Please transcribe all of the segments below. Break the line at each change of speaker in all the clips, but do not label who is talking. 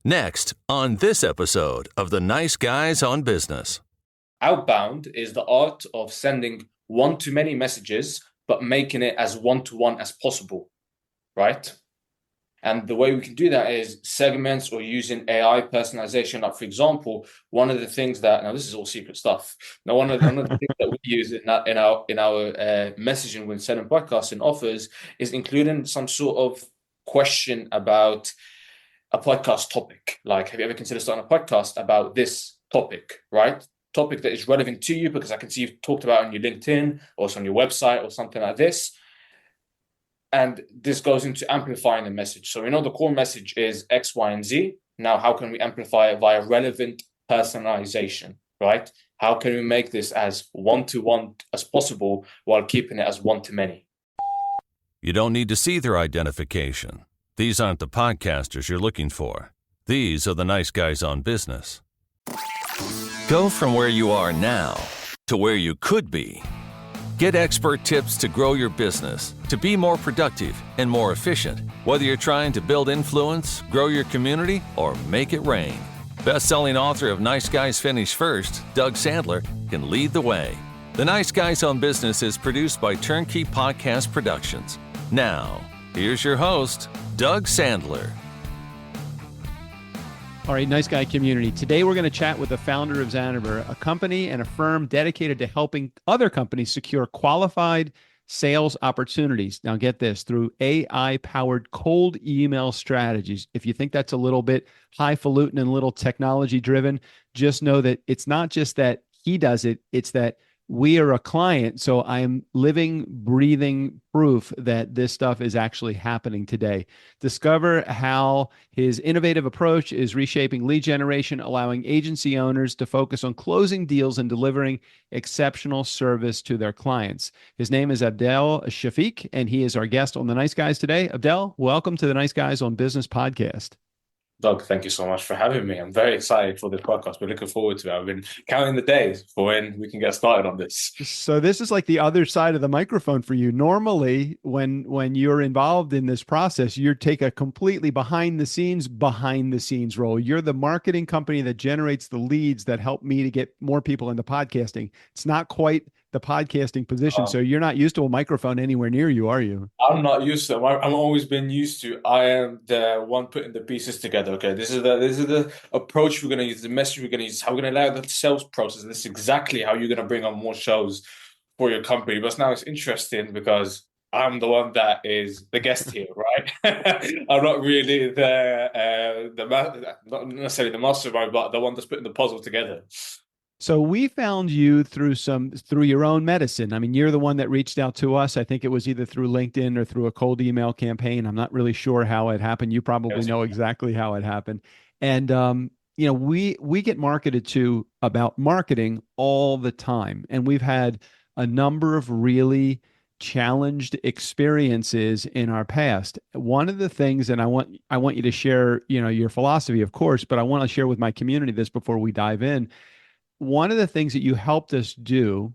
Next, on this episode of The Nice Guys on Business.
Outbound is the art of sending one-to-many messages, but making it as one-to-one as possible, right? And the way we can do that is segments or using AI personalization. Like, for example, one of the things that, now this is all secret stuff. Now, one of the things that we use in our messaging when sending podcasts and offers is including some sort of question about a podcast topic. Like, have you ever considered starting a podcast about this topic, right? Topic that is relevant to you, because I can see you've talked about it on your LinkedIn or it's on your website or something like this. And this goes into amplifying the message. So we know the core message is X, Y, and Z. Now, how can we amplify it via relevant personalization, right? How can we make this as one-to-one as possible while keeping it as one-to-many?
You don't need to see their identification. These aren't the podcasters you're looking for. These are the nice guys on business. Go from where you are now to where you could be. Get expert tips to grow your business, to be more productive and more efficient, whether you're trying to build influence, grow your community, or make it rain. Best-selling author of Nice Guys Finish First, Doug Sandler, can lead the way. The Nice Guys on Business is produced by TurnKey Podcast Productions. Now, here's your host, Doug Sandler.
All right, nice guy community. Today we're going to chat with the founder of Zaniver, a company and a firm dedicated to helping other companies secure qualified sales opportunities. Now get this, through AI-powered cold email strategies. If you think that's a little bit highfalutin and a little technology-driven, just know that it's not just that he does it, it's that we are a client, so I am living, breathing proof that this stuff is actually happening today. Discover how his innovative approach is reshaping lead generation, allowing agency owners to focus on closing deals and delivering exceptional service to their clients. His name is Abdel Shafik, and he is our guest on The Nice Guys today. Abdel, welcome to the Nice Guys on Business podcast.
Doug, thank you so much for having me. I'm very excited for this podcast. We're looking forward to it. I've been counting the days for when we can get started on this.
So this is like the other side of the microphone for you. Normally, when you're involved in this process, you take a completely behind the scenes role. You're the marketing company that generates the leads that help me to get more people into podcasting. It's not quite the podcasting position. So you're not used to a microphone anywhere near you, are you?
I'm not used to it. I'm always been used to, I am the one putting the pieces together. Okay, this is the approach we're going to use, the message we're going to use, how we're going to allow the sales process. This is exactly how you're going to bring on more shows for your company. But now it's interesting because I'm the one that is the guest here, right? I'm not really not necessarily the mastermind, but the one that's putting the puzzle together.
So we found you through your own medicine. I mean, you're the one that reached out to us. I think it was either through LinkedIn or through a cold email campaign. I'm not really sure how it happened. You probably know exactly how it happened. And we get marketed to about marketing all the time, and we've had a number of really challenged experiences in our past. One of the things, and I want you to share, your philosophy, of course, but I want to share with my community this before we dive in. One of the things that you helped us do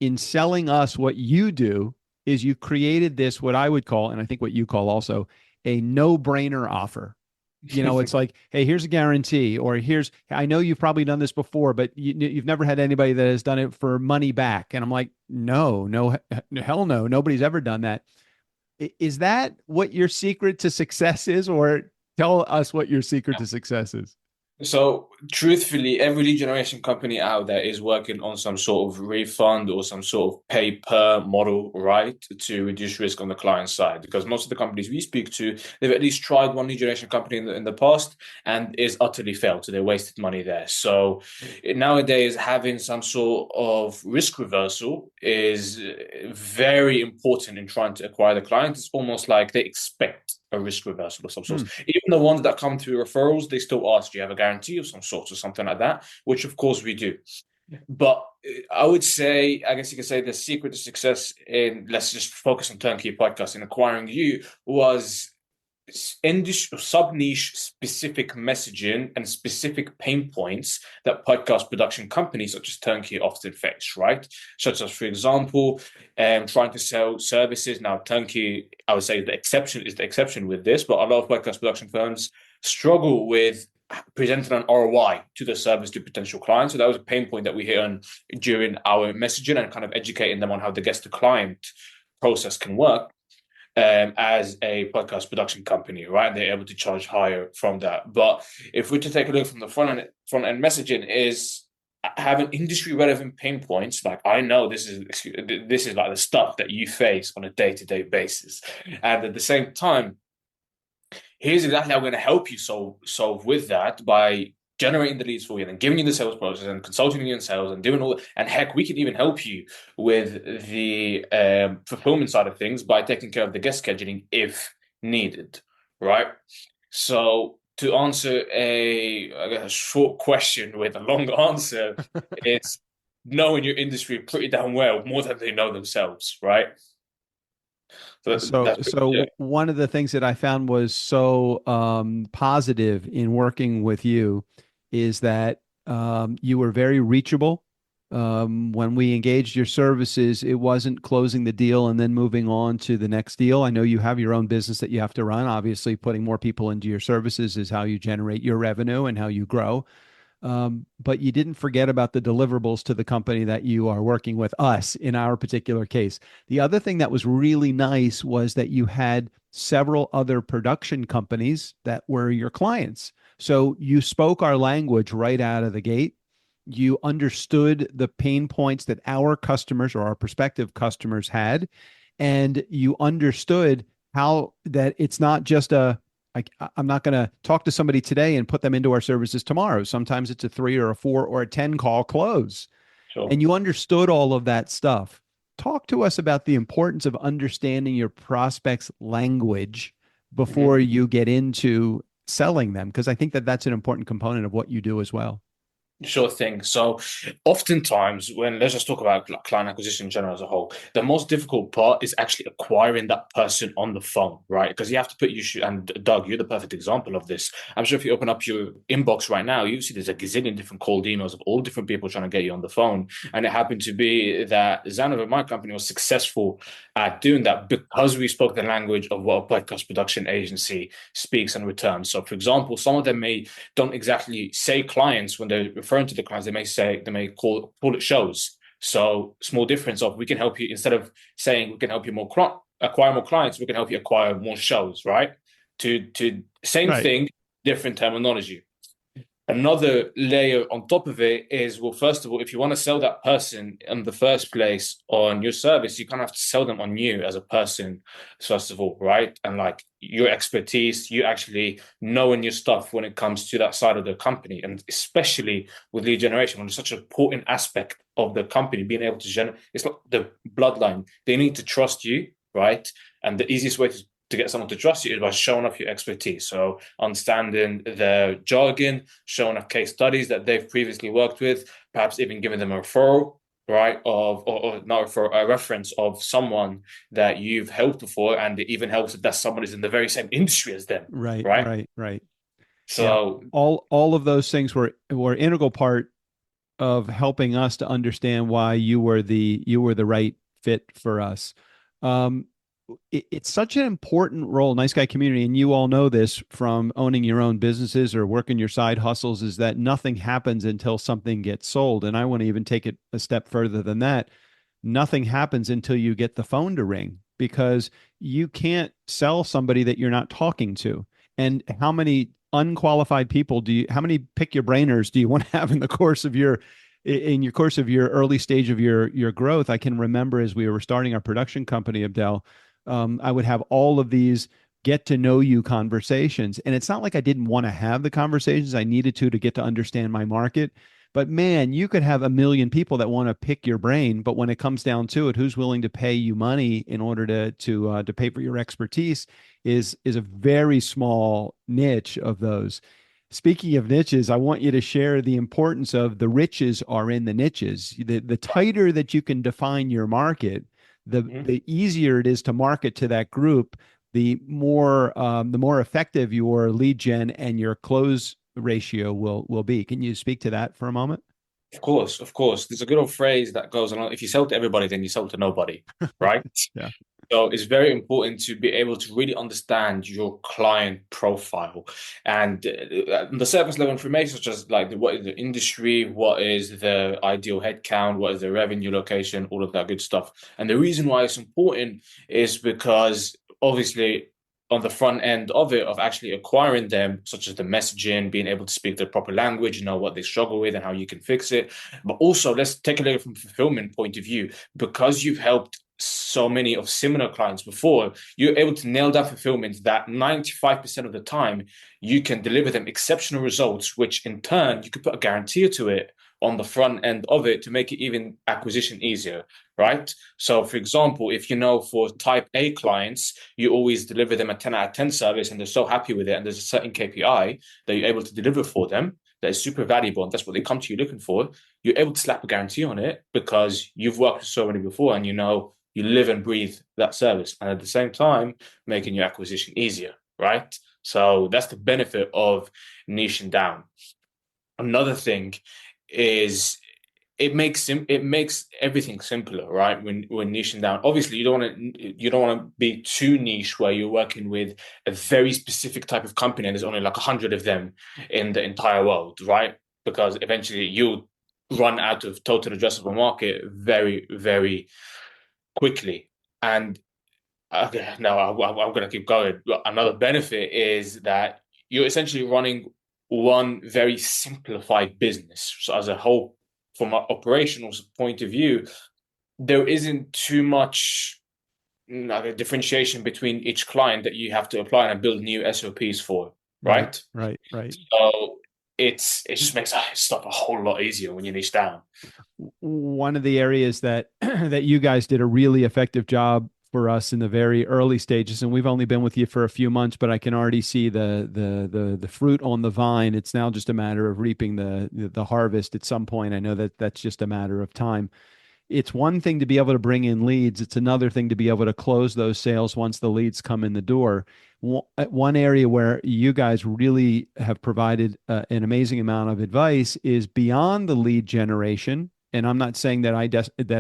in selling us what you do is you created this, what I would call, and I think what you call also, a no-brainer offer. It's like, hey, here's a guarantee, or I know you've probably done this before, but you've never had anybody that has done it for money back. And I'm like, no, hell no. Nobody's ever done that. Is that what your secret to success is? Or tell us what your secret to success is.
So truthfully, every lead generation company out there is working on some sort of refund or some sort of pay per model, right, to reduce risk on the client side. Because most of the companies we speak to, they've at least tried one lead generation company in the past and is utterly failed. So they wasted money there. So nowadays, having some sort of risk reversal is very important in trying to acquire the client. It's almost like they expect a risk reversal of some sort. Even the ones that come through referrals, they still ask, do you have a guarantee of some sort or something like that? Which of course we do. But I would say, I guess you could say the secret to success in, let's just focus on TurnKey podcast, in acquiring you, was sub-niche specific messaging and specific pain points that podcast production companies such as TurnKey often face, right? Such as, for example, trying to sell services. Now, TurnKey, I would say the exception with this, but a lot of podcast production firms struggle with presenting an ROI to the service to potential clients. So that was a pain point that we hit on during our messaging and kind of educating them on how the guest to client process can work. As a podcast production company, right? And they're able to charge higher from that. But if we're to take a look from the front end messaging is having industry relevant pain points. Like, I know this is like the stuff that you face on a day-to-day basis. And at the same time, here's exactly how we're going to help you solve with that by generating the leads for you and giving you the sales process and consulting you in sales and doing all. And heck, we can even help you with the fulfillment side of things by taking care of the guest scheduling if needed, right? So to answer a short question with a long answer, it's knowing your industry pretty damn well, more than they know themselves, right?
So one of the things that I found was so positive in working with you is that you were very reachable. When we engaged your services, it wasn't closing the deal and then moving on to the next deal. I know you have your own business that you have to run. Obviously, putting more people into your services is how you generate your revenue and how you grow. But you didn't forget about the deliverables to the company that you are working with, us in our particular case. The other thing that was really nice was that you had several other production companies that were your clients. So you spoke our language right out of the gate. You understood the pain points that our customers or our prospective customers had, and you understood how that it's not just I'm not going to talk to somebody today and put them into our services tomorrow. Sometimes it's a 3 or a 4 or a 10 call close.
Sure.
And you understood all of that stuff. Talk to us about the importance of understanding your prospect's language before you get into selling them, because I think that that's an important component of what you do as well.
Sure thing. So oftentimes let's just talk about client acquisition in general as a whole, the most difficult part is actually acquiring that person on the phone, right? Because you have to and Doug, you're the perfect example of this. I'm sure if you open up your inbox right now, you see there's a gazillion different cold emails of all different people trying to get you on the phone. And it happened to be that Zaniver, my company, was successful at doing that because we spoke the language of what a podcast production agency speaks and returns. So for example, some of them don't exactly say clients when they're referring to the clients. They may call it shows. So small difference of, we can help you, instead of saying we can help you acquire more clients, we can help you acquire more shows, right? To same
Right.
thing, different terminology. Another layer on top of it is, well, first of all, if you want to sell that person in the first place on your service, you kind of have to sell them on you as a person, first of all, right? And like your expertise, you actually knowing your stuff when it comes to that side of the company. And especially with lead generation, when it's such an important aspect of the company, being able to generate, it's like the bloodline. They need to trust you, right? And the easiest way to get someone to trust you is by showing off your expertise. So understanding their jargon, showing off case studies that they've previously worked with, perhaps even giving them a referral, right? Or not for a reference of someone that you've helped before, and it even helps that someone is in the very same industry as them.
Right.
So
yeah, all of those things were integral part of helping us to understand why you were the right fit for us. It's such an important role, Nice Guy community, and you all know this from owning your own businesses or working your side hustles, is that nothing happens until something gets sold. And I want to even take it a step further than that. Nothing happens until you get the phone to ring, because you can't sell somebody that you're not talking to. And how many unqualified people how many pick your brainers do you want to have in your course of your early stage of your growth? I can remember as we were starting our production company, Abdel, I would have all of these get to know you conversations. And it's not like I didn't want to have the conversations. I needed to get to understand my market. But man, you could have a million people that want to pick your brain, but when it comes down to it, who's willing to pay you money in order to pay for your expertise is a very small niche of those. Speaking of niches, I want you to share the importance of the riches are in the niches. The tighter that you can define your market, the easier it is to market to that group, the more effective your lead gen and your close ratio will be. Can you speak to that for a moment?
Of course. There's a good old phrase that goes along: if you sell to everybody, then you sell to nobody, right?
Yeah.
So it's very important to be able to really understand your client profile and the surface level information, such as like what is the industry, what is the ideal headcount, what is the revenue location, all of that good stuff. And the reason why it's important is because obviously on the front end of it, of actually acquiring them, such as the messaging, being able to speak the proper language, know what they struggle with and how you can fix it. But also, let's take a look from a fulfillment point of view, because you've helped so many of similar clients before, you're able to nail down fulfillment that 95% of the time you can deliver them exceptional results, which in turn you could put a guarantee to it on the front end of it to make it even acquisition easier, right? So for example, if you know for type A clients, you always deliver them a 10 out of 10 service and they're so happy with it, and there's a certain KPI that you're able to deliver for them that is super valuable, and that's what they come to you looking for, you're able to slap a guarantee on it because you've worked with so many before and you know you live and breathe that service, and at the same time making your acquisition easier, right? So that's the benefit of niching down. Another thing is it makes everything simpler, right? When niching down, obviously you don't want to be too niche where you're working with a very specific type of company and there's only like 100 of them in the entire world, right? Because eventually you'll run out of total addressable market very, very quickly. And okay, now I'm going to keep going. Another benefit is that you're essentially running one very simplified business. So as a whole, from an operational point of view, there isn't too much differentiation between each client that you have to apply and build new SOPs for, right?
Right.
So it just makes stuff a whole lot easier when you niche down.
One of the areas that that you guys did a really effective job for us in the very early stages, and we've only been with you for a few months, but I can already see the fruit on the vine. It's now just a matter of reaping the harvest at some point. I know that that's just a matter of time. It's one thing to be able to bring in leads. It's another thing to be able to close those sales once the leads come in the door. One area where you guys really have provided an amazing amount of advice is beyond the lead generation. And I'm not saying that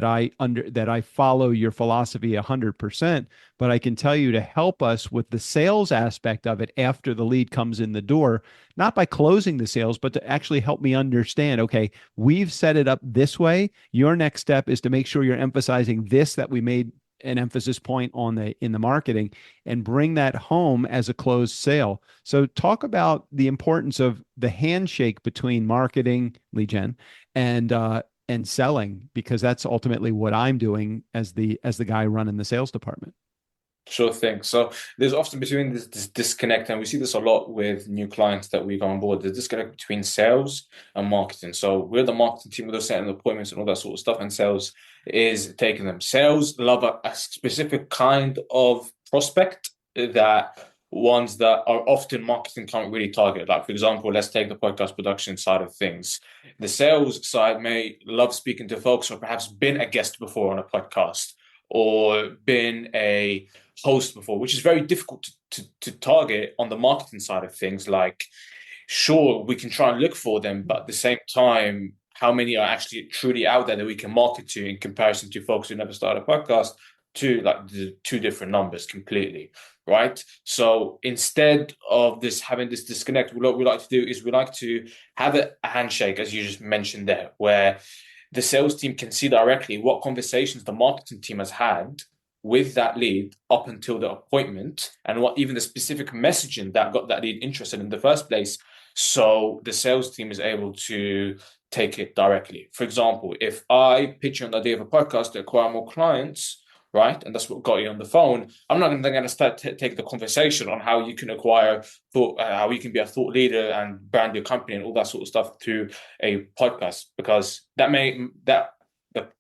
I follow your philosophy 100%, but I can tell you to help us with the sales aspect of it after the lead comes in the door, not by closing the sales, but to actually help me understand, okay, we've set it up this way. Your next step is to make sure you're emphasizing this, that we made an emphasis point on in the marketing, and bring that home as a closed sale. So talk about the importance of the handshake between marketing, lead gen, and selling, because that's ultimately what I'm doing as the guy running the sales department.
Sure thing. So there's often between this disconnect, and we see this a lot with new clients that we go on board. There's disconnect between sales and marketing. So we're the marketing team, with us setting appointments and all that sort of stuff, and sales is taking them. Sales love a specific kind of prospect, that ones that are often marketing can't really target. Like, for example, let's take the podcast production side of things. The sales side may love speaking to folks who perhaps been a guest before on a podcast or been a host before, which is very difficult to target on the marketing side of things. Like, sure, we can try and look for them, but at the same time, how many are actually truly out there that we can market to in comparison to folks who never started a podcast? To like the two different numbers completely, right? So instead of having this disconnect, what we like to do is we like to have a handshake, as you just mentioned there, where the sales team can see directly what conversations the marketing team has had with that lead up until the appointment, and what even the specific messaging that got that lead interested in the first place. So the sales team is able to take it directly. For example, if I pitch you on the idea of a podcast to acquire more clients, right, and that's what got you on the phone, I'm not going to start take the conversation on how you can acquire thought, how you can be a thought leader and brand your company and all that sort of stuff through a podcast, because the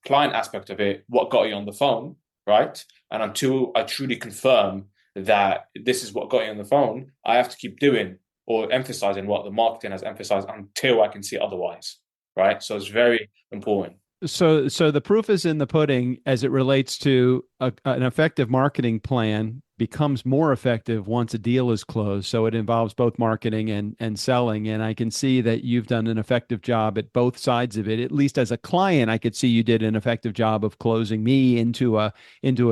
client aspect of it, what got you on the phone, right? And until I truly confirm that this is what got you on the phone, I have to keep doing or emphasizing what the marketing has emphasized until I can see otherwise, right? So it's very important.
So the proof is in the pudding as it relates to an effective marketing plan. becomes more effective once a deal is closed. So it involves both marketing and selling. And I can see that you've done an effective job at both sides of it. At least as a client, I could see you did an effective job of closing me into a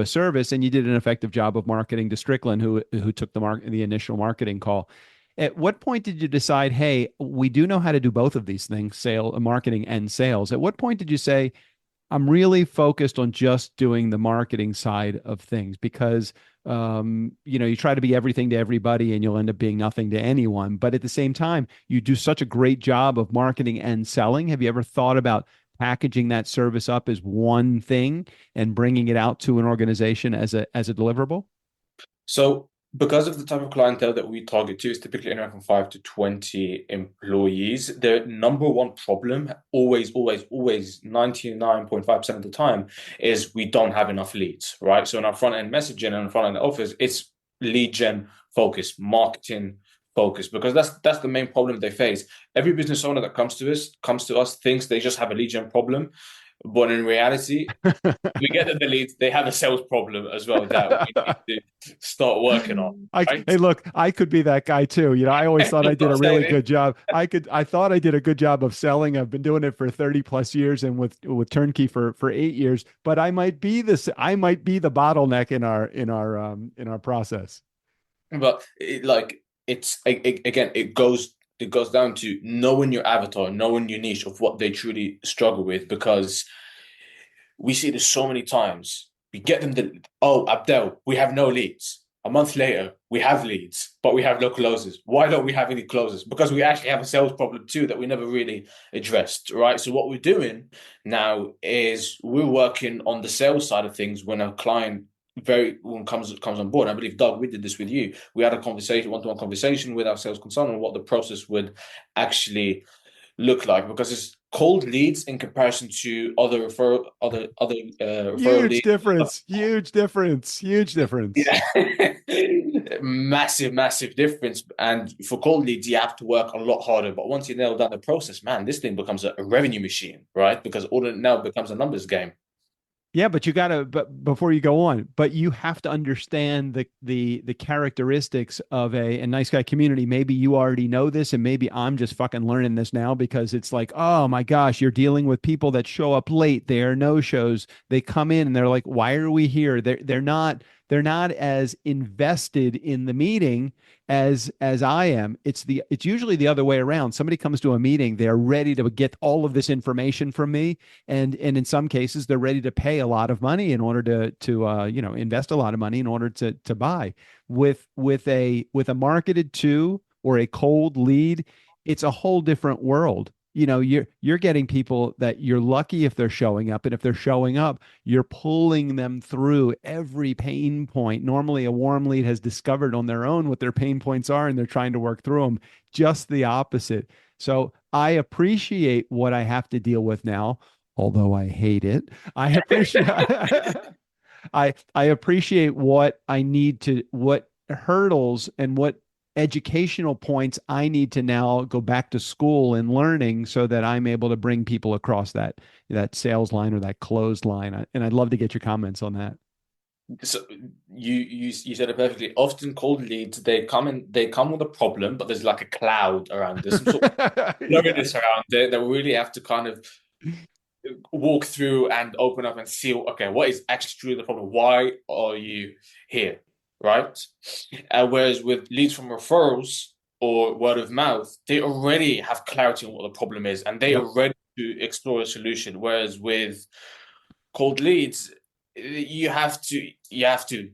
service, and you did an effective job of marketing to Strickland, who took the initial marketing call. At what point did you decide, hey, we do know how to do both of these things, marketing and sales? At what point did you say, I'm really focused on just doing the marketing side of things? Because you try to be everything to everybody and you'll end up being nothing to anyone. But at the same time, you do such a great job of marketing and selling. Have you ever thought about packaging that service up as one thing and bringing it out to an organization as a deliverable?
So because of the type of clientele that we target to is typically anywhere from 5 to 20 employees, the number one problem, always, 99.5% of the time, is we don't have enough leads, right? So in our front end messaging and front end offers, it's lead gen focused, marketing focused, because that's the main problem they face. Every business owner that comes to us thinks they just have a lead gen problem. But in reality, we get the leads, they have a sales problem as well that we need to start working on. Right?
Hey, look, I could be that guy too. I always thought I did a really good job. I thought I did a good job of selling. I've been doing it for 30 plus years and with TurnKey for 8 years, but I might be the bottleneck in our process.
But it goes down to knowing your avatar, knowing your niche of what they truly struggle with, because we see this so many times. We get them Abdel, we have no leads. A month later, we have leads, but we have no closes. Why don't we have any closes? Because we actually have a sales problem too that we never really addressed, right? So what we're doing now is we're working on the sales side of things when a client comes on board. I believe, Doug, we did this with you. We had a one-to-one conversation with our sales consultant on what the process would actually look like, because it's cold leads in comparison to other referral leads.
Huge difference.
Yeah. massive difference. And for cold leads, you have to work a lot harder. But once you nail down the process, man, this thing becomes a revenue machine, right? Because all it now becomes a numbers game.
Yeah, but before you go on, but you have to understand the characteristics of a nice guy community. Maybe you already know this, and maybe I'm just fucking learning this now, because it's like, oh my gosh, you're dealing with people that show up late. They are no shows. They come in and they're like, why are we here? They're not as invested in the meeting as I am. It's usually the other way around. Somebody comes to a meeting, they're ready to get all of this information from me, and in some cases they're ready to pay a lot of money in order to invest a lot of money in order to buy. With a marketed to or a cold lead, it's a whole different world. You're getting people that you're lucky if they're showing up, and if they're showing up, you're pulling them through every pain point. Normally a warm lead has discovered on their own what their pain points are, and they're trying to work through them. Just the opposite. So I appreciate what I have to deal with now, although I hate it. I appreciate I appreciate what hurdles and what educational points I need to now go back to school and learning, so that I'm able to bring people across that sales line or that closed line. And I'd love to get your comments on that.
So you said it perfectly. Often cold leads, they come with a problem, but there's like a cloud around this, some sort of blurriness around it that we really have to kind of walk through and open up and see, okay, what is actually truly the problem? Why are you here? Right? Whereas with leads from referrals or word of mouth, they already have clarity on what the problem is, and they are ready to explore a solution. Whereas with cold leads, you have to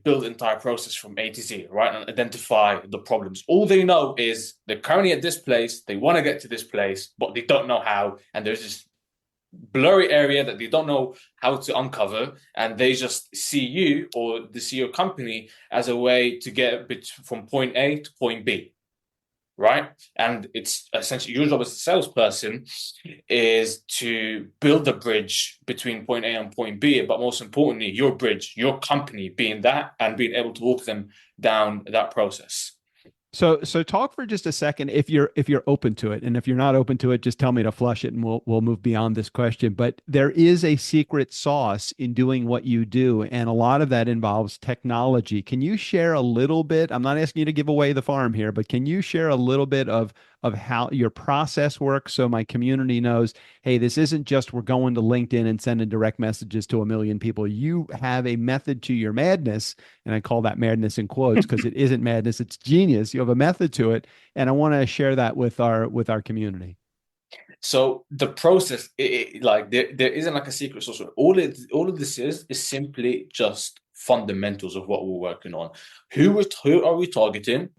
build the entire process from A to Z, right? And identify the problems. All they know is they're currently at this place, they want to get to this place, but they don't know how, and there's this blurry area that they don't know how to uncover, and they just see you or they see your company as a way to get from point A to point B, right? And it's essentially your job as a salesperson is to build the bridge between point A and point B, but most importantly, your company being that, and being able to walk them down that process.
So talk for just a second if you're open to it, and if you're not open to it, just tell me to flush it, and we'll move beyond this question. But there is a secret sauce in doing what you do, and a lot of that involves technology. Can you share a little bit? I'm not asking you to give away the farm here, but can you share a little bit of how your process works so my community knows, hey, this isn't just we're going to LinkedIn and sending direct messages to a million people. You have a method to your madness, and I call that madness in quotes because it isn't madness, it's genius. You have a method to it, and I want to share that with our community.
So the process, like there isn't like a secret sauce. All of this is simply just fundamentals of what we're working on. Who are we targeting?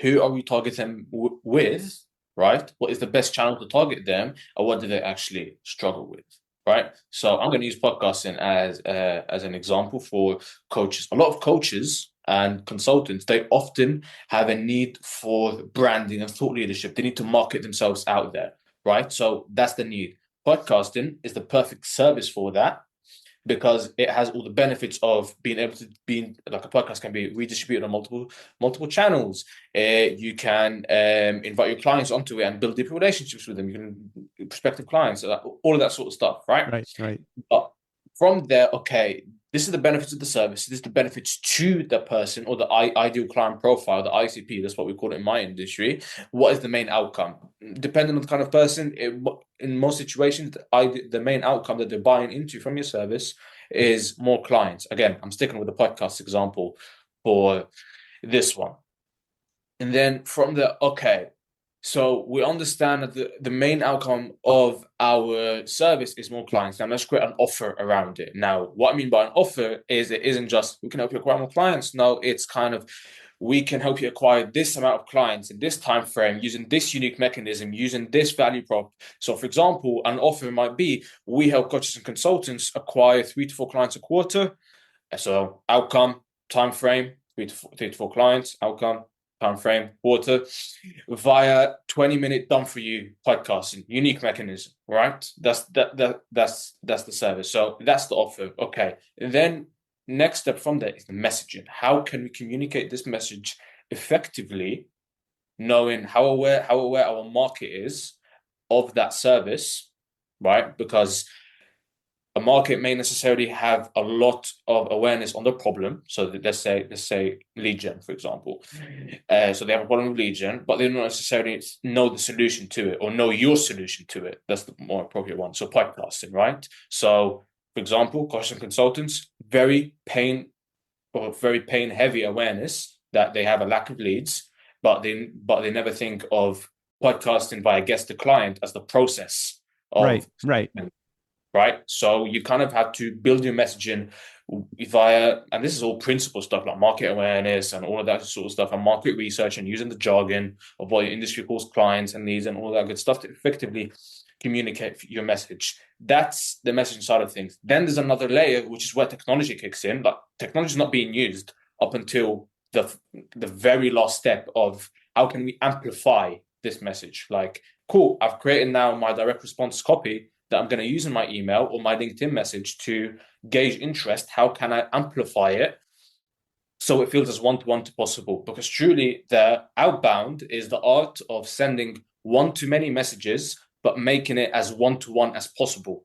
Who are we targeting with? Right? What is the best channel to target them, or what do they actually struggle with? Right? So I'm going to use podcasting as an example for coaches. A lot of coaches and consultants, they often have a need for branding and thought leadership. They need to market themselves out there, right? So that's the need. Podcasting is the perfect service for that because it has all the benefits of being able to be like a podcast can be redistributed on multiple channels. You can invite your clients onto it and build deeper relationships with them. You can prospective clients, all of that sort of stuff, right?
Right.
But from there, okay, this is the benefits of the service. This is the benefits to the person or the ideal client profile, the ICP. That's what we call it in my industry. What is the main outcome? Depending on the kind of person, in most situations, the main outcome that they're buying into from your service is more clients. Again, I'm sticking with the podcast example for this one. And then from the, okay, so we understand that the main outcome of our service is more clients. Now let's create an offer around it. Now, what I mean by an offer is it isn't just we can help you acquire more clients. No, it's kind of we can help you acquire this amount of clients in this time frame using this unique mechanism, using this value prop. So, for example, an offer might be we help coaches and consultants acquire 3 to 4 clients a quarter. So, outcome, time frame, 3 to 4 clients, outcome, time frame, quarter, via 20-minute done for you podcasting, unique mechanism, right? That's the service. So that's the offer. Okay. And then next step from there is the messaging. How can we communicate this message effectively, knowing how aware our market is of that service, right? Because a market may necessarily have a lot of awareness on the problem. So let's say lead gen, for example. So they have a problem with lead gen, but they don't necessarily know the solution to it or know your solution to it. That's the more appropriate one. So podcasting, right? So, for example, coaches and consultants, very pain heavy awareness that they have a lack of leads, but they never think of podcasting via guest to client as the process of right. So you kind of have to build your messaging via, and this is all principle stuff like market awareness and all of that sort of stuff, and market research and using the jargon of what your industry calls clients and needs and all that good stuff to effectively communicate your message. That's the messaging side of things. Then there's another layer, which is where technology kicks in. Like technology is not being used up until the very last step of how can we amplify this message? Like, cool, I've created now my direct response copy that I'm going to use in my email or my LinkedIn message to gauge interest. How can I amplify it so it feels as one-to-one as possible? Because truly the outbound is the art of sending one-to-many messages, but making it as one-to-one as possible,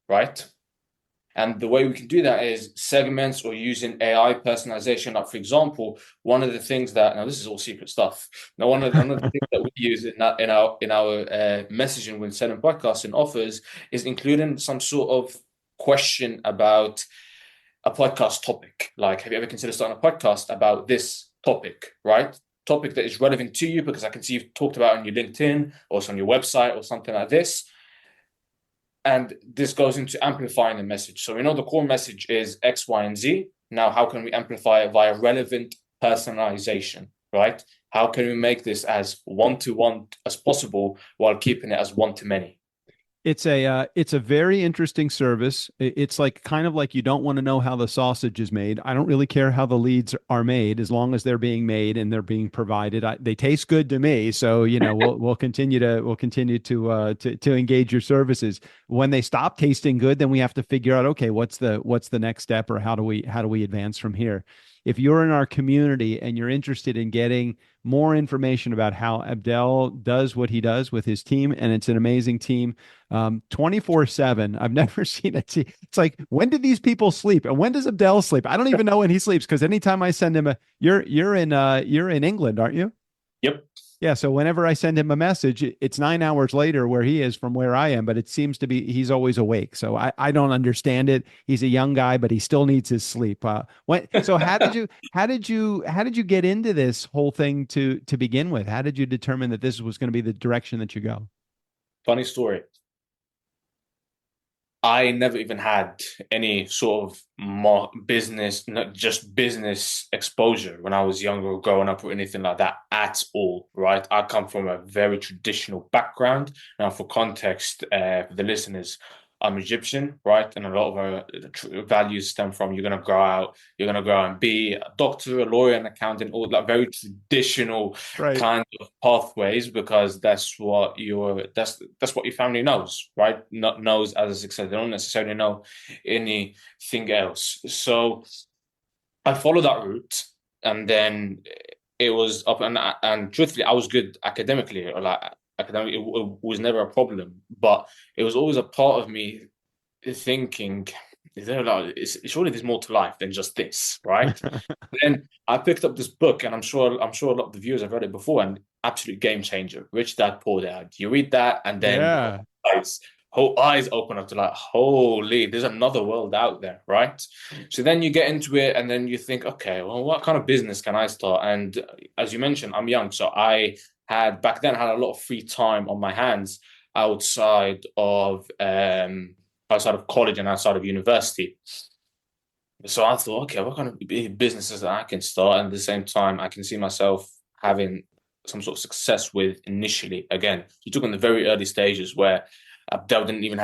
right? And the way we can do that is segments or using AI personalization. Like, for example, one of the things that, now this is all secret stuff. Now, one of the things that we use in our messaging when selling podcasts and offers is including some sort of question about a podcast topic. Like, have you ever considered starting a podcast about this topic, right? Topic that is relevant to you, because I can see you've talked about it on your LinkedIn or it's on your website or something like this. And this goes into amplifying the message. So we know the core message is X, Y, and Z. Now, how can we amplify it via relevant personalization, right? How can we make this as one-to-one as possible while keeping it as one-to-many?
It's a very interesting service. It's like kind of like you don't want to know how the sausage is made. I don't really care how the leads are made as long as they're being made and they're being provided. They taste good to me, so we'll continue to engage your services. When they stop tasting good, then we have to figure out, okay, what's the next step, or how do we advance from here? if you're in our community and you're interested in getting more information about how Abdel does what he does with his team, and it's an amazing team, 24/7. I've never seen a team. It's like, when did these people sleep? And when does Abdel sleep? I don't even know when he sleeps, because anytime I send him you're in England, aren't you?
Yep.
Yeah, so whenever I send him a message, it's 9 hours later where he is from where I am, but it seems to be he's always awake. So I don't understand it. He's a young guy, but he still needs his sleep. So how did you get into this whole thing to begin with? How did you determine that this was going to be the direction that you go?
Funny story. I never even had any sort of more business, not just business exposure when I was younger, growing up, or anything like that at all, right? I come from a very traditional background. Now, for context, for the listeners, I'm Egyptian, right? And a lot of our values stem from you're going to go out and be a doctor, a lawyer, an accountant, all that very traditional
Right.
kind of pathways, because that's what your family knows, right? Not knows as a success. They don't necessarily know anything else. So I followed that route, and then it was up, and truthfully, I was good academically, or like academic, it was never a problem, but it was always a part of me thinking, is there surely there's more to life than just this, right? Then I picked up this book, and I'm sure a lot of the viewers have read it before, and absolute game changer, Rich Dad Poor Dad. You read that, and then
Yeah.
whole eyes open up to like, holy, there's another world out there, right? So then you get into it, and then you think, okay, well, what kind of business can I start? And as you mentioned, I'm young, so I had back then had a lot of free time on my hands outside of college and outside of university. So I thought, okay, what kind of businesses that I can start, and at the same time I can see myself having some sort of success with initially. Again, you took on the very early stages where Abdel didn't even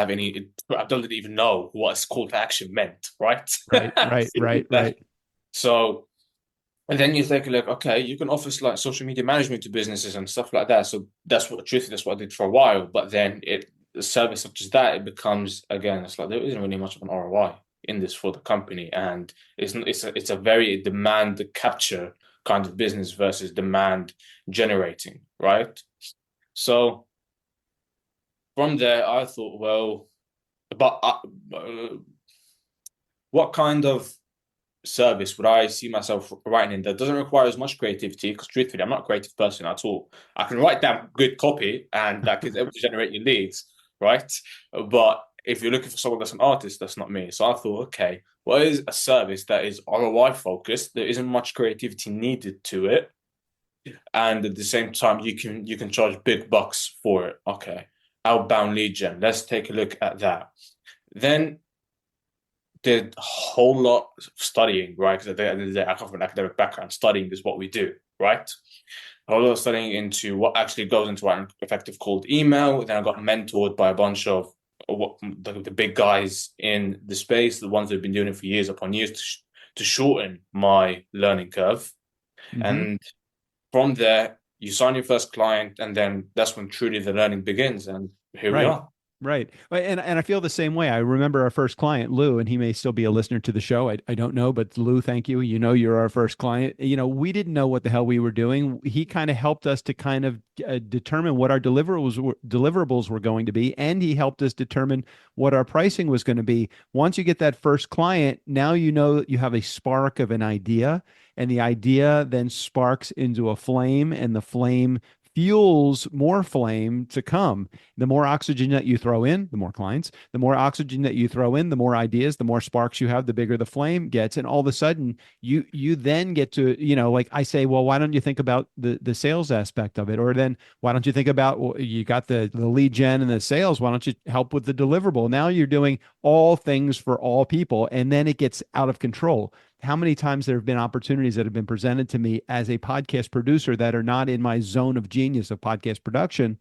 know what a call to action meant, right?
Right.
So, and then you take a look, okay, you can offer like social media management to businesses and stuff like that. So that's what I did for a while. But then the service such as that, it becomes, again, it's like there isn't really much of an ROI in this for the company, and it's a very demand capture kind of business versus demand generating, right? So from there, I thought, well, but what kind of service would I see myself writing in that doesn't require as much creativity? Because truthfully, I'm not a creative person at all. I can write down good copy, and that is able to generate your leads, right? But if you're looking for someone that's an artist, that's not me. So I thought, okay, what is a service that is ROI focused? There isn't much creativity needed to it, and at the same time, you can charge big bucks for it. Okay, outbound lead gen. Let's take a look at that. Then did a whole lot of studying, right? Because I come from an academic background. Studying is what we do, right? A whole lot of studying into what actually goes into an effective cold email. Then I got mentored by a bunch of the big guys in the space, the ones that have been doing it for years upon years, to shorten my learning curve.
Mm-hmm.
And from there, you sign your first client, and then that's when truly the learning begins. And here we are.
Right. And I feel the same way. I remember our first client, Lou, and he may still be a listener to the show. I don't know, but Lou, thank you. You know, you're our first client. You know, we didn't know what the hell we were doing. He kind of helped us to kind of determine what our deliverables were going to be. And he helped us determine what our pricing was going to be. Once you get that first client, now you know you have a spark of an idea, and the idea then sparks into a flame, and the flame fuels more flame to come. The more oxygen that you throw in, the more clients. The more oxygen that you throw in, the more ideas, the more sparks you have, the bigger the flame gets. And all of a sudden, you then get to, like I say, well, why don't you think about the sales aspect of it? Or then why don't you think about, well, you got the lead gen and the sales, why don't you help with the deliverable? Now you're doing all things for all people, and then it gets out of control. How many times there have been opportunities that have been presented to me as a podcast producer that are not in my zone of genius of podcast production.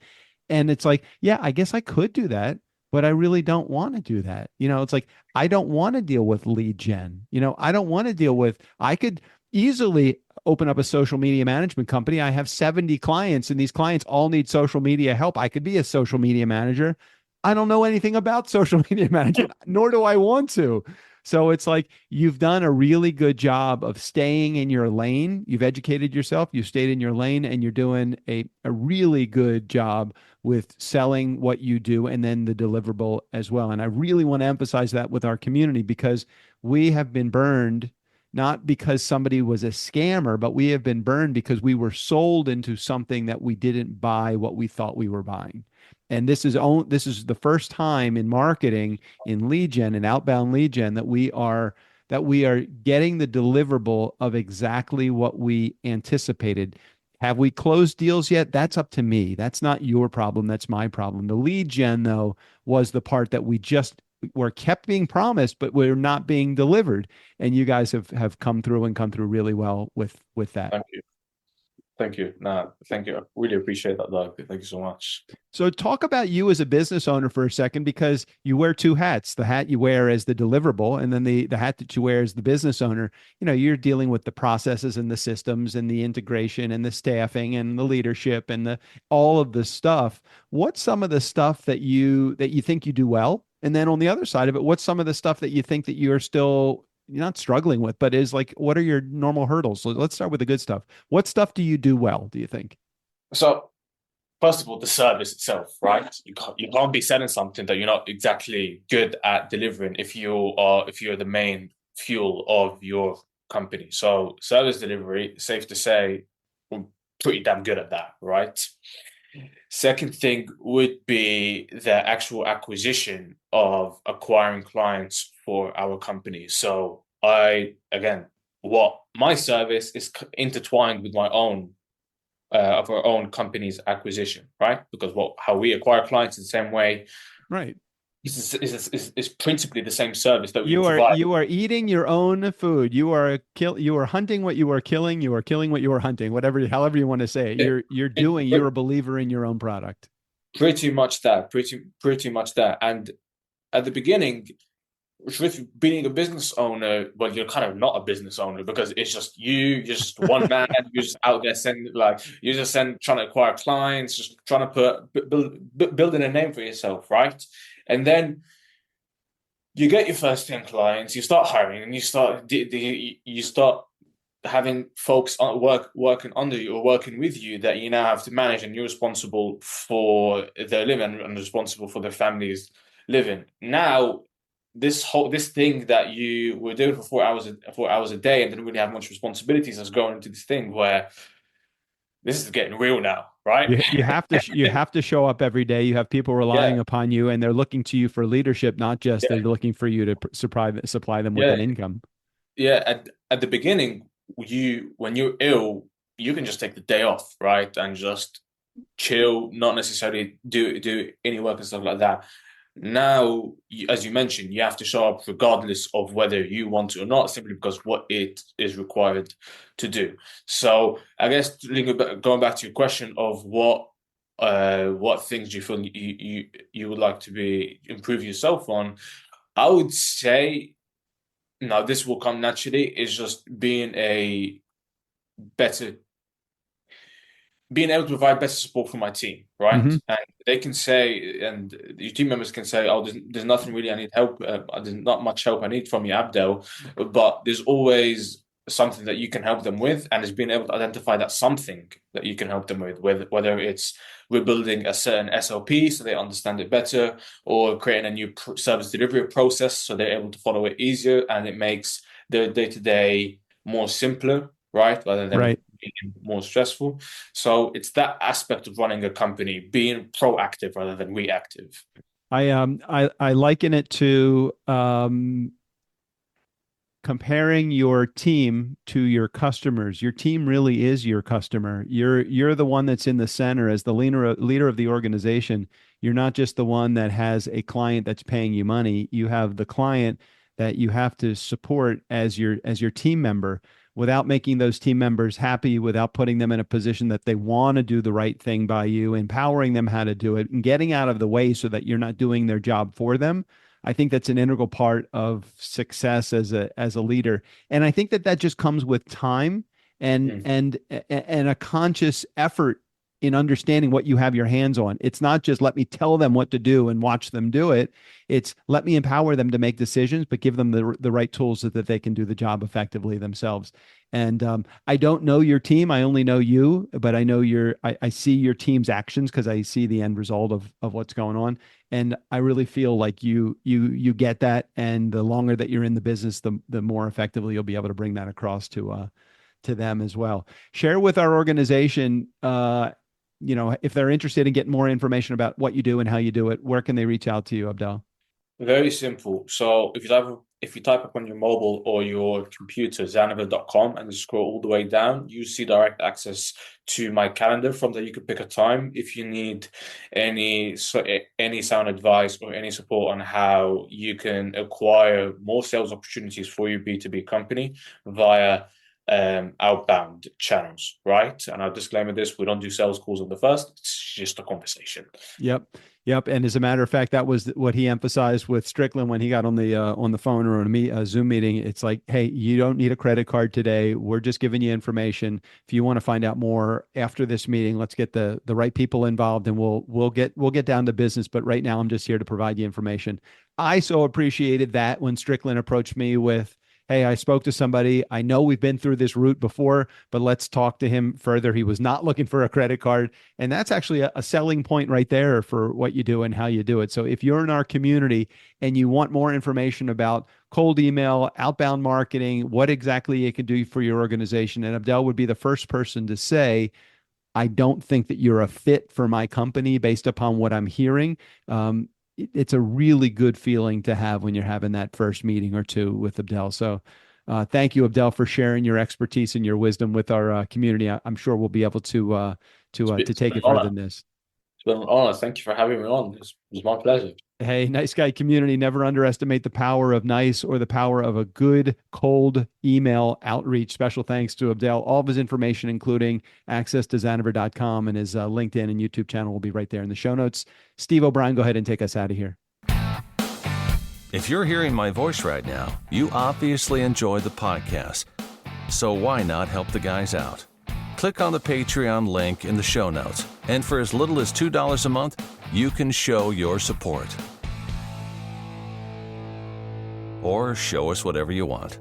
And it's like, yeah, I guess I could do that, but I really don't want to do that. It's like, I don't want to deal with lead gen. I don't want to deal with, I could easily open up a social media management company. I have 70 clients, and these clients all need social media help. I could be a social media manager. I don't know anything about social media management, nor do I want to. So it's like you've done a really good job of staying in your lane. You've educated yourself, you've stayed in your lane, and you're doing a really good job with selling what you do and then the deliverable as well. And I really want to emphasize that with our community because we have been burned not because somebody was a scammer, but we have been burned because we were sold into something that we didn't buy what we thought we were buying. And this is the first time in marketing, in lead gen and outbound lead gen, that we are getting the deliverable of exactly what we anticipated. Have we closed deals yet? That's up to me. That's not your problem. That's my problem. The lead gen, though, was the part that we just were kept being promised, but we're not being delivered. And you guys have come through and come through really well with that.
Thank you. Thank you. No, thank you. I really appreciate that, Doug. Thank you so much.
So talk about you as a business owner for a second, because you wear two hats: the hat you wear as the deliverable, and then the hat that you wear as the business owner. You know, you're dealing with the processes and the systems and the integration and the staffing and the leadership and the all of the stuff. What's some of the stuff that you think you do well? And then on the other side of it, what's some of the stuff that you think that you're still you're not struggling with, but is like, what are your normal hurdles? So let's start with the good stuff. What stuff do you do well, do you think?
So, first of all, the service itself, right? You can't be selling something that you're not exactly good at delivering if you're the main fuel of your company. So, service delivery, safe to say, we're pretty damn good at that, right? Second thing would be the actual acquisition of acquiring clients for our company. So what my service is intertwined with my own of our own company's acquisition, right? Because how we acquire clients in the same way,
right?
Is principally the same service that we
provide. You are eating your own food. You are hunting what you are killing. You are killing what you are hunting. However you want to say it. You're a believer in your own product.
Pretty much that. And at the beginning, with being a business owner, well, you're kind of not a business owner because it's just you're just one man. You're just out there trying to acquire clients, just trying to building a name for yourself, right? And then you get your first 10 clients, you start hiring, and you start having folks working under you or working with you that you now have to manage, and you're responsible for their living and responsible for their family's living. Now, this thing that you were doing for 4 hours a day and didn't really have much responsibilities has grown into this thing where this is getting real now, right?
You have to show up every day. You have people relying upon you, and they're looking to you for leadership, not just they're looking for you to supply them with an income.
Yeah, at the beginning, when you're ill, you can just take the day off, right, and just chill, not necessarily do any work and stuff like that. Now, as you mentioned, you have to show up regardless of whether you want to or not, simply because what it is required to do. So I guess going back to your question of what things do you feel you would like to improve yourself on, I would say, now this will come naturally, is just being able to provide better support for my team, right? Mm-hmm. And they can say, and your team members can say, "Oh, there's nothing really I need help. There's not much help I need from you, Abdel." But there's always something that you can help them with, and it's being able to identify that something that you can help them with, whether it's rebuilding a certain SOP so they understand it better, or creating a new service delivery process so they're able to follow it easier, and it makes their day-to-day more simpler, right? Rather than being more stressful. So it's that aspect of running a company, being proactive rather than reactive.
I liken it to comparing your team to your customers. Your team really is your customer. You're the one that's in the center as the leader of the organization. You're not just the one that has a client that's paying you money. You have the client that you have to support as your team member, without making those team members happy, without putting them in a position that they want to do the right thing by you, empowering them how to do it, and getting out of the way so that you're not doing their job for them. I think that's an integral part of success as a leader. And I think that just comes with time and a conscious effort in understanding what you have your hands on. It's not just let me tell them what to do and watch them do it. It's let me empower them to make decisions, but give them the right tools so that they can do the job effectively themselves. And I don't know your team. I only know you, but I know I see your team's actions because I see the end result of what's going on. And I really feel like you get that. And the longer that you're in the business, the more effectively you'll be able to bring that across to them as well. Share with our organization, if they're interested in getting more information about what you do and how you do it, where can they reach out to you, Abdel?
Very simple. So if you type up on your mobile or your computer Zaniver.com and scroll all the way down, you see direct access to my calendar. From there, you can pick a time if you need any sound advice or any support on how you can acquire more sales opportunities for your B2B company via outbound channels, right? And I'll disclaimer this: we don't do sales calls on the first. It's just a conversation.
Yep. And as a matter of fact, that was what he emphasized with Strickland when he got on the phone or on a Zoom meeting. It's like, hey, you don't need a credit card today. We're just giving you information. If you want to find out more after this meeting, let's get the right people involved, and we'll get down to business. But right now, I'm just here to provide you information. I so appreciated that when Strickland approached me with, hey, I spoke to somebody. I know we've been through this route before, but let's talk to him further. He was not looking for a credit card. And that's actually a selling point right there for what you do and how you do it. So if you're in our community and you want more information about cold email, outbound marketing, what exactly it can do for your organization, and Abdel would be the first person to say, I don't think that you're a fit for my company based upon what I'm hearing. It's a really good feeling to have when you're having that first meeting or two with Abdel. So thank you, Abdel, for sharing your expertise and your wisdom with our community. I'm sure we'll be able to take it further than this.
It's been an honor. Thank you for having me on. It was my pleasure.
Hey, Nice Guy community, never underestimate the power of nice or the power of a good cold email outreach. Special thanks to Abdel. All of his information, including access to Zaniver.com and his LinkedIn and YouTube channel, will be right there in the show notes. Steve O'Brien, go ahead and take us out of here.
If you're hearing my voice right now, you obviously enjoy the podcast. So why not help the guys out? Click on the Patreon link in the show notes, and for as little as $2 a month, you can show your support. Or show us whatever you want.